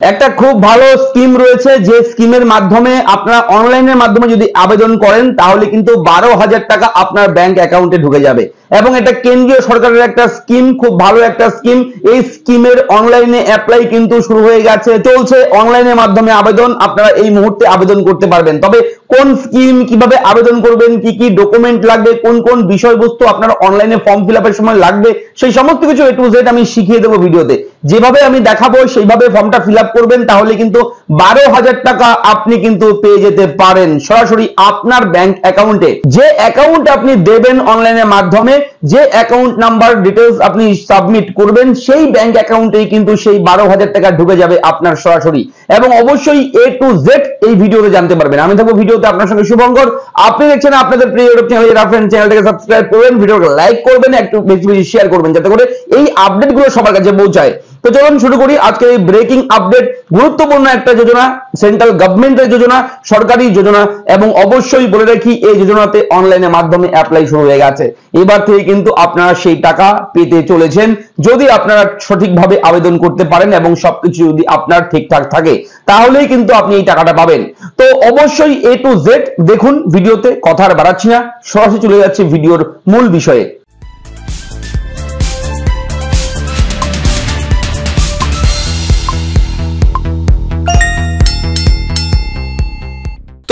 একটা খুব ভালো স্কিম রয়েছে, যে স্কিমের মাধ্যমে আপনারা অনলাইনের মাধ্যমে যদি আবেদন করেন তাহলে কিন্তু 12,000 টাকা আপনার ব্যাংক অ্যাকাউন্টে ঢুকে যাবে। এবং এটা কেন্দ্রীয় সরকারের একটা স্কিম, খুব ভালো একটা স্কিম। এই স্কিমের অনলাইনে অ্যাপ্লাই কিন্তু শুরু হয়ে গেছে, চলছে অনলাইনের মাধ্যমে আবেদন। আপনারা এই মুহূর্তে আবেদন করতে পারবেন। তবে কোন স্কিম, কিভাবে আবেদন করবেন, কি কি ডকুমেন্ট লাগবে, কোন কোন বিষয়বস্তু আপনার অনলাইনে ফর্ম ফিল আপের সময় লাগবে, সেই সমস্ত কিছু A to Z আমি শিখিয়ে দেবো ভিডিওতে। যেভাবে আমি দেখাবো সেইভাবে ফর্মটা ফিল আপ করবেন, তাহলে কিন্তু 12,000 টাকা আপনি কিন্তু পেয়ে যেতে পারেন সরাসরি আপনার ব্যাংক অ্যাকাউন্টে। যে অ্যাকাউন্ট আপনি দেবেন অনলাইনের মাধ্যমে, যে অ্যাকাউন্ট নাম্বার ডিটেলস আপনি সাবমিট করবেন, সেই ব্যাংক অ্যাকাউন্টেই কিন্তু সেই 12,000 টাকা ঢুকে যাবে আপনার সরাসরি। এবং অবশ্যই A to Z এই ভিডিওতে জানতে পারবেন। আমি থাকবো ভিডিওতে আপনার সঙ্গে শুভঙ্কর। আপনি দেখছেন আপনাদের প্রিয় ইউটিউব চ্যানেল রাফেন, চ্যানেলটাকে সাবস্ক্রাইব করবেন, ভিডিওকে লাইক করবেন, একটু বেশি বেশি শেয়ার করবেন, যাতে করে এই আপডেটগুলো সবার কাছে পৌঁছায়। তো চলুন শুরু করি আজকে এই ব্রেকিং আপডেট। গুরুত্বপূর্ণ একটা যোজনা, সেন্ট্রাল গভর্নমেন্টের যোজনা, সরকারি যোজনা। এবং অবশ্যই বলে রাখি, এই যোজনাতে অনলাইনের মাধ্যমে অ্যাপ্লাই শুরু হয়ে গেছে। এবার থেকে কিন্তু আপনারা সেই টাকা পেতে চলেছেন, যদি আপনারা সঠিকভাবে আবেদন করতে পারেন এবং সবকিছু যদি আপনার ঠিকঠাক থাকে, তাহলেই কিন্তু আপনি এই টাকাটা পাবেন। তো অবশ্যই A to Z দেখুন ভিডিওতে, কথা আর বাড়াচ্ছি না, সরাসরি চলে যাচ্ছে ভিডিওর মূল বিষয়ে।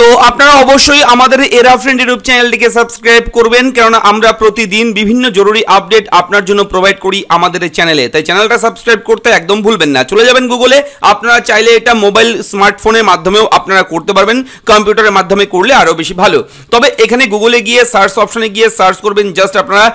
তো আপনারা অবশ্যই আমাদের এরা ফ্রেন্ড ইউটিউব চ্যানেলটিকে সাবস্ক্রাইব করবেন, কারণ আমরা প্রতিদিন বিভিন্ন জরুরি আপডেট আপনার জন্য প্রোভাইড করি আমাদের এই চ্যানেলে। তাই চ্যানেলটা সাবস্ক্রাইব করতে একদম ভুলবেন না। চলে যাবেন গুগলে, আপনারা চাইলে এটা মোবাইল স্মার্টফোনের মাধ্যমেও আপনারা করতে পারবেন, কম্পিউটারের মাধ্যমে করলে আরও বেশি ভালো। তবে এখানে গুগলে গিয়ে সার্চ অপশনে গিয়ে সার্চ করবেন জাস্ট আপনারা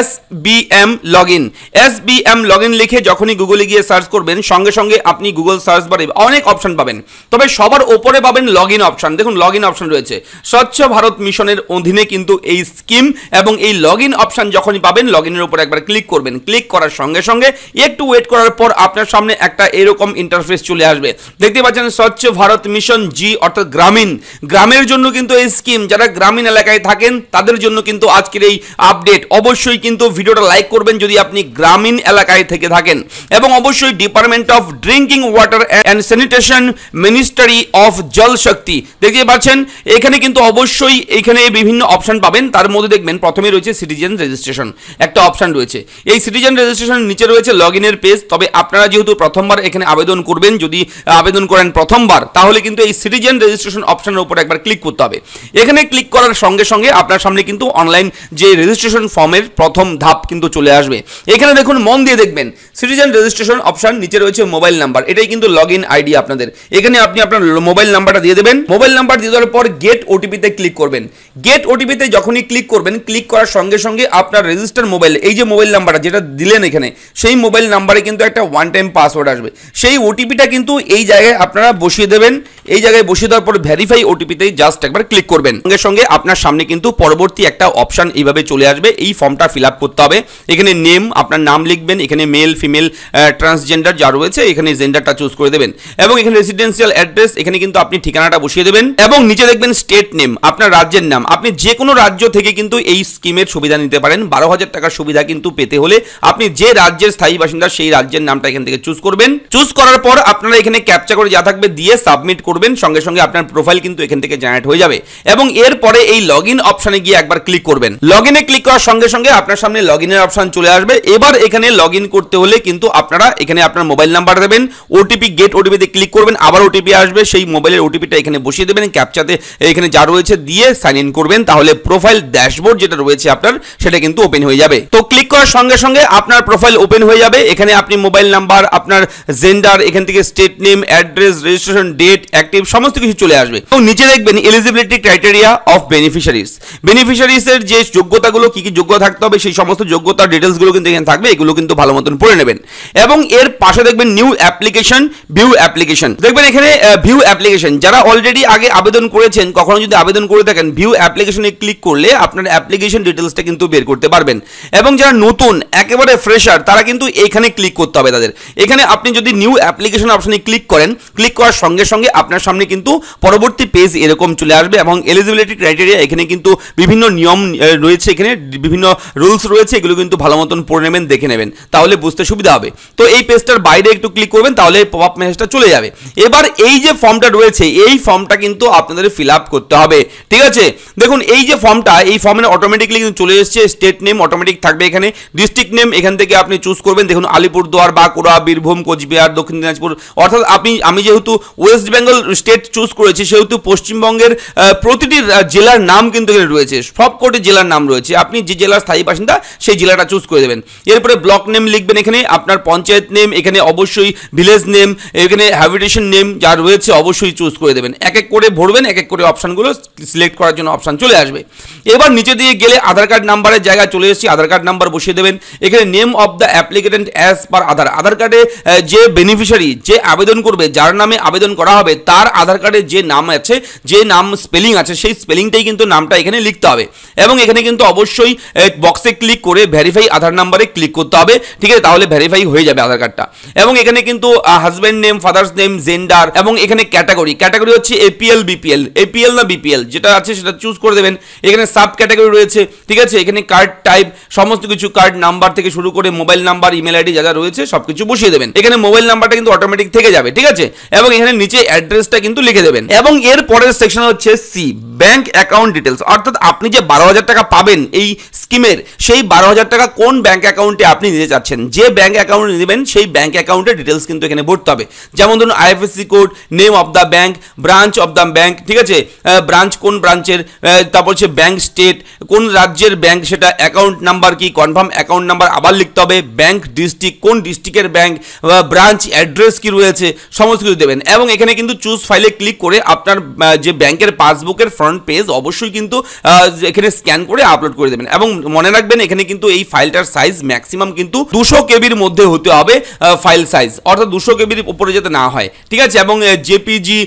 SBM লগইন। SBM লগইন লিখে যখনই গুগলে গিয়ে সার্চ করবেন, সঙ্গে সঙ্গে আপনি গুগল সার্চ বারে অনেক অপশন পাবেন। তবে সবার ওপরে পাবেন লগইন অপশন। দেখুন লগইন অপশন রয়েছে, স্বচ্ছ ভারত মিশনের অধীনে কিন্তু এই স্কিম। এবং এই লগইন অপশন যখনই পাবেন, লগইনের উপর একবার ক্লিক করবেন। ক্লিক করার সঙ্গে সঙ্গে একটু ওয়েট করার পর আপনার সামনে একটা এরকম ইন্টারফেস চলে আসবে। দেখতে পাচ্ছেন স্বচ্ছ ভারত মিশন জি, অর্থাৎ গ্রামীণ, গ্রামের জন্য কিন্তু এই স্কিম। যারা গ্রামীণ এলাকায় থাকেন তাদের জন্য কিন্তু আজকের এই আপডেট। অবশ্যই কিন্তু ভিডিওটা লাইক করবেন যদি আপনি গ্রামীণ এলাকায় থেকে থাকেন। এবং অবশ্যই department of drinking water and sanitation, ministry of জল শক্তি। দেখতে পাচ্ছেন এখানে কিন্তু অবশ্যই এখানে বিভিন্ন অপশন পাবেন। তার মধ্যে দেখবেন প্রথমে রয়েছে সিটিজেন রেজিস্ট্রেশন, একটা অপশন রয়েছে। এই সিটিজেন রেজিস্ট্রেশন নিচে রয়েছে লগইনের পেজ। তবে আপনারা যেহেতু প্রথমবার এখানে আবেদন করবেন, যদি আবেদন করেন প্রথমবার, তাহলে কিন্তু এই সিটিজেন রেজিস্ট্রেশন অপশনের উপর একবার ক্লিক করতে হবে। এখানে ক্লিক করার সঙ্গে সঙ্গে আপনার সামনে কিন্তু অনলাইন যে রেজিস্ট্রেশন ফর্মের প্রথম ধাপ কিন্তু চলে আসবে। এখানে দেখুন, মন দিয়ে দেখবেন, সিটিজেন রেজিস্ট্রেশন অপশন, নিচে রয়েছে মোবাইল নাম্বার। এটাই কিন্তু লগইন আইডি আপনাদের। এখানে আপনি আপনার মোবাইল নাম্বারটা দিয়ে দেবেন। মোবাইল নাম্বার দিয়ে দেওয়ার পর গেট ওটিপিতে ক্লিক করবেন। গেট ওটিপিতে যখনই ক্লিক করবেন, ক্লিক করার সঙ্গে সঙ্গে আপনার রেজিস্টার মোবাইল, এই যে মোবাইল নাম্বারটা যেটা দিলেন এখানে, সেই মোবাইল নাম্বারে কিন্তু একটা ওয়ান টাইম পাসওয়ার্ড আসবে। সেই ওটিপিটা কিন্তু এই জায়গায় আপনারা বসিয়ে দেবেন। এই জায়গায় বসিয়ে দেওয়ার পর ভেরিফাই ওটিপিতে জাস্ট একবার ক্লিক করবেন। সঙ্গে সঙ্গে আপনার সামনে কিন্তু পরবর্তী একটা অপশন এইভাবে চলে আসবে। এই ফর্মটা ফিল আপ করতে হবে। এখানে নেম, আপনার নাম লিখবেন। এখানে মেল, ফিমেল, ট্রান্সজেন্ডার যা রয়েছে, এখানে জেন্ডারটা চুজ করে দেবেন। এবং এখানে রেসিডেন্সিয়াল অ্যাড্রেস, এখানে কিন্তু আপনি ঠিকানাটা বসিয়ে দেবেন। এবং নিচে দেখবেন স্টেট নেম, আপনার রাজ্যের নাম। আপনি যে কোনো রাজ্য থেকে কিন্তু এই স্কিমের সুবিধা নিতে পারেন। 12,000 টাকার সুবিধা কিন্তু পেতে হলে আপনি যে রাজ্যের স্থায়ী বাসিন্দা, সেই রাজ্যের নামটা এখান থেকে চুজ করবেন। চুজ করার পর আপনারা এখানে ক্যাপচা করে যা থাকবে দিয়ে সাবমিট করবেন। সঙ্গে সঙ্গে আপনার প্রোফাইল কিন্তু এখান থেকে জেনারেট হয়ে যাবে। এবং এরপরে এই লগইন অপশনে গিয়ে একবার ক্লিক করবেন। লগইনে ক্লিক করার সঙ্গে সঙ্গে আপনার সামনে লগইনের অপশন চলে আসবে। এবার এখানে লগইন করতে হলে কিন্তু আপনারা এখানে আপনার মোবাইল নাম্বার দেবেন, ওটিপি, গেট ওটিপিতে ক্লিক করবেন, আবার ওটিপি আসবে, সেই মোবাইলের ওটিপিটা এখানে বসিয়ে দেবেন, ক্যাপচাতে এখানে যা রয়েছে দিয়ে সাইন ইন করবেন। তাহলে প্রোফাইল ড্যাশবোর্ড যেটা রয়েছে আপনার, সেটা কিন্তু ওপেন হয়ে যাবে। তো ক্লিক করার সঙ্গে সঙ্গে আপনার প্রোফাইল ওপেন হয়ে যাবে। এখানে আপনি মোবাইল নাম্বার, আপনার জেন্ডার, এখান থেকে state name, address, registration date, active, সমস্ত কিছু চলে আসবে। এবং নিচে দেখবেন এলিজিবিলিটি ক্রাইটেরিয়া অফ বেনিফিশিয়ারিজ। বেনিফিশিয়ারিজের যে যোগ্যতাগুলো, কি কি যোগ্যতা থাকতে হবে, সেই সমস্ত যোগ্যতার ডিটেলসগুলো কিন্তু এখানে থাকবে। এগুলো কিন্তু ভালো মতন পড়ে নেবেন। এবং এর পাশে দেখবেন নিউ অ্যাপ্লিকেশন, ভিউ অ্যাপ্লিকেশন। দেখবেন এখানে ভিউ অ্যাপ্লিকেশন, যারা অলরেডি আগে আবেদন করেছেন, কখনো যদি আবেদন করে থাকেন, ভিউ অ্যাপ্লিকেশনে ক্লিক করলে আপনার অ্যাপ্লিকেশন ডিটেলসটা কিন্তু বের করতে পারবেন। এবং যারা নতুন একেবারে ফ্রেশার তারা কিন্তু এখানে ক্লিক করতে হবে তাদের। এখানে আপনি যদি নিউ অ্যাপ্লিকেশন অপশনে ক্লিক করেন, ক্লিক করার সঙ্গে সঙ্গে আপনার সামনে কিন্তু পরবর্তী পেজ এরকম চলে আসবে এবং এলিজিবিলিটি ক্রাইটেরিয়া এখানে কিন্তু বিভিন্ন নিয়ম রয়েছে, এখানে বিভিন্ন রুলস রয়েছে, এগুলো কিন্তু ভালো মতন পড়ে নেবেন, দেখে নেবেন, তাহলে বুঝতে সুবিধা হবে। তো এই পেজটার বাইরে একটু ক্লিক করবেন, তাহলে পপ আপ মেসেজটা চলে যাবে। এবার এই যে ফর্মটা রয়েছে এই ফর্মটা কিন্তু আপনাদের ফিল আপ করতে হবে, ঠিক আছে। দেখুন এই যে ফর্মটা, এই ফর্মে অটোমেটিকলি কিন্তু চলে এসেছে, স্টেট নেম অটোমেটিক থাকবে, এখানে ডিস্ট্রিক্ট নেম এখান থেকে আপনি চুজ করবেন। দেখুন আলিপুরদুয়ার, বাঁকুড়া, বীরভূম, কোচবিহার, দক্ষিণ দিনাজপুর, অর্থাৎ আমি যেহেতু ওয়েস্ট বেঙ্গল স্টেট চুজ করেছি সেহেতু পশ্চিমবঙ্গের প্রতিটি জেলার নাম কিন্তু এখানে রয়েছে, সবকটি জেলার নাম রয়েছে। আপনি যে জেলার স্থায়ী বাসিন্দা সেই জেলাটা চুজ করে দেবেন। এরপরে ব্লক নেম লিখবেন, এখানে আপনার পঞ্চায়েত নেম, এখানে অবশ্যই ভিলেজ নেম, এখানে হ্যাবিটেশন নেম যা রয়েছে অবশ্যই চুজ করে দেবেন। এক এক করে ভরবেন, এক এক করে অপশানগুলো সিলেক্ট করার জন্য অপশান চলে আসবে। এবার নিচে দিয়ে গেলে আধার কার্ড নাম্বারের জায়গায় চলে এসেছি, আধার কার্ড নাম্বার বসিয়ে দেবেন। এখানে name of the applicant as per Aadhaar, Aadhaar কার্ডে যে বেনিফিশিয়ারি যে আবেদন করবে, যার নামে আবেদন করা হবে তার আধার কার্ডে যে নাম আছে, যে নাম স্পেলিং আছে সেই স্পেলিংটাই কিন্তু নামটা এখানে লিখতে হবে। এবং এখানে কিন্তু অবশ্যই বক্সে ক্লিক করে ভেরিফাই আধার নাম্বারে ক্লিক করতে হবে, ঠিক আছে, তাহলে ভেরিফাই হয়ে যাবে আধার কার্ডটা। এবং এখানে কিন্তু husband name, father's name, gender এবং এখানে ক্যাটাগরি হচ্ছে এপিএল, বিপিএল, এপিএল না বিপিএল যেটা আছে সেটা চুজ করে দেবেন। এখানে সাব ক্যাটাগরি রয়েছে, ঠিক আছে, এখানে কার্ড টাইপ সমস্ত কিছু, কার্ড নাম্বার থেকে শুরু করে মোবাইল নাম্বার, ইমেল আইডি যা যা রয়েছে সবকিছু বসিয়ে দেবেন। এখানে মোবাইল নাম্বারটা কিন্তু অটোমেটিক থেকে যাবে, ঠিক আছে। এবং এখানে নিচে অ্যাড্রেসটা কিন্তু লিখে দেবেন। এবং এর পরের সেকশন হচ্ছে সি, ব্যাংক অ্যাকাউন্ট ডিটেলস, অর্থাৎ আপনি যে 12,000 টাকা পাবেন এই স্কিমের, সেই 12,000 টাকা কোন ব্যাংক অ্যাকাউন্টে আপনি নিতে চাচ্ছেন, যে ব্যাংক অ্যাকাউন্টে নেবেন সেই ব্যাংক অ্যাকাউন্টের ডিটেলস কিন্তু এখানে ভরতে হবে। যেমন ধরুন IFSC code, name of the bank, branch of the bank, ঠিক আছে, ব্রাঞ্চ কোন ব্রাঞ্চের, তারপর হচ্ছে ব্যাংক স্টেট, কোন রাজ্যের ব্যাংক সেটা, অ্যাকাউন্ট নাম্বার কি, কনফার্ম অ্যাকাউন্ট নাম্বার আবার লিখতে হবে, ব্যাংক ডিস্ট্রিক্ট, কোন ডিস্ট্রিক্টের ব্যাংক, ব্রাঞ্চ অ্যাড্রেস কি রয়েছে সমস্ত কিছু দেবেন। এবং এখানে কিন্তু চুজ ফাইলে ক্লিক করে আপনার যে ব্যাংকের পাসবুকের ফ্রন্ট পেজ অবশ্যই কিন্তু এখানে স্ক্যান করে আপলোড করে দেবেন। এবং মনে রাখবেন এখানে কিন্তু এই ফাইলটার সাইজ ম্যাক্সিমাম কিন্তু 200 কেবির মধ্যে হতে হবে ফাইল সাইজ, অর্থাৎ 200 কেবির উপরে যাতে না হয়, ঠিক আছে। এবং জেপিজি,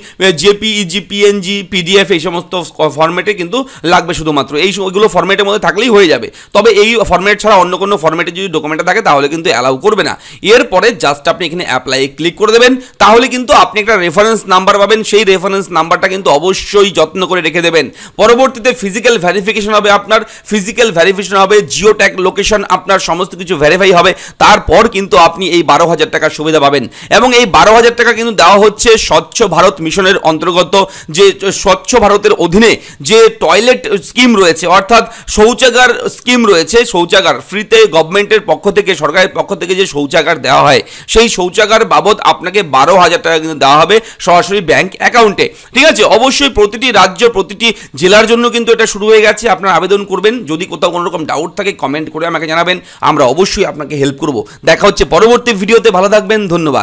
জেপিইজি, পিএনজি, পিডিএফ এই সমস্ত ফরম্যাটে কিন্তু লাগবে শুধুমাত্র, এইগুলো ফরম্যাটের মধ্যে থাকলেই হয়ে যাবে। তবে এই ফরম্যাট ছাড়া অন্য কোনো ফরম্যাটে যদি ডকুমেন্টটা থাকে তাহলে কিন্তু অ্যালাউ করবে না। এরপরে জাস্ট আপনি এখানে অ্যাপ্লাই ক্লিক করে দেবেন, তাহলে কিন্তু আপনি একটা রেফারেন্স নাম্বার পাবেন, সেই রেফারেন্স নাম্বারটা কিন্তু অবশ্যই যত্ন করে রেখে দেবেন। পরবর্তীতে ফিজিক্যাল ভেরিফিকেশন হবে, আপনার ফিজিক্যাল ভেরিফিকেশন হবে, জিও ট্যাগ লোকেশন আপনার সমস্ত কিছু ভেরিফাই হবে, তারপর কিন্তু আপনি এই 12,000 টাকার সুবিধা পাবেন। এবং এই 12,000 টাকা কিন্তু দেওয়া হচ্ছে স্বচ্ছ ভারত মিশনের অন্তর্গত, যে স্বচ্ছ ভারতের অধীনে যে টয়লেট স্কিম রয়েছে, অর্থাৎ শৌচাগার স্কিম রয়েছে, শৌচাগার ফ্রিতে গভর্নমেন্টের পক্ষ থেকে, সরকারের পক্ষ থেকে যে শৌচাগার দেওয়া হয় সেই শৌচাগার বাবদ আপনাকে 12,000 টাকা কিন্তু দেওয়া হবে সরাসরি ব্যাংক অ্যাকাউন্টে, ঠিক আছে। অবশ্যই প্রতিটি রাজ্য, প্রতিটি জেলার জন্য কিন্তু এটা শুরু হয়ে গেছে, আপনারা আবেদন করবেন। যদি কোথাও কোনো রকম ডাউট থাকে কমেন্ট করে আমাকে জানাবেন, আমরা অবশ্যই আপনাকে হেল্প করব। দেখা হচ্ছে পরবর্তী ভিডিওতে, ভালো থাকবেন, ধন্যবাদ।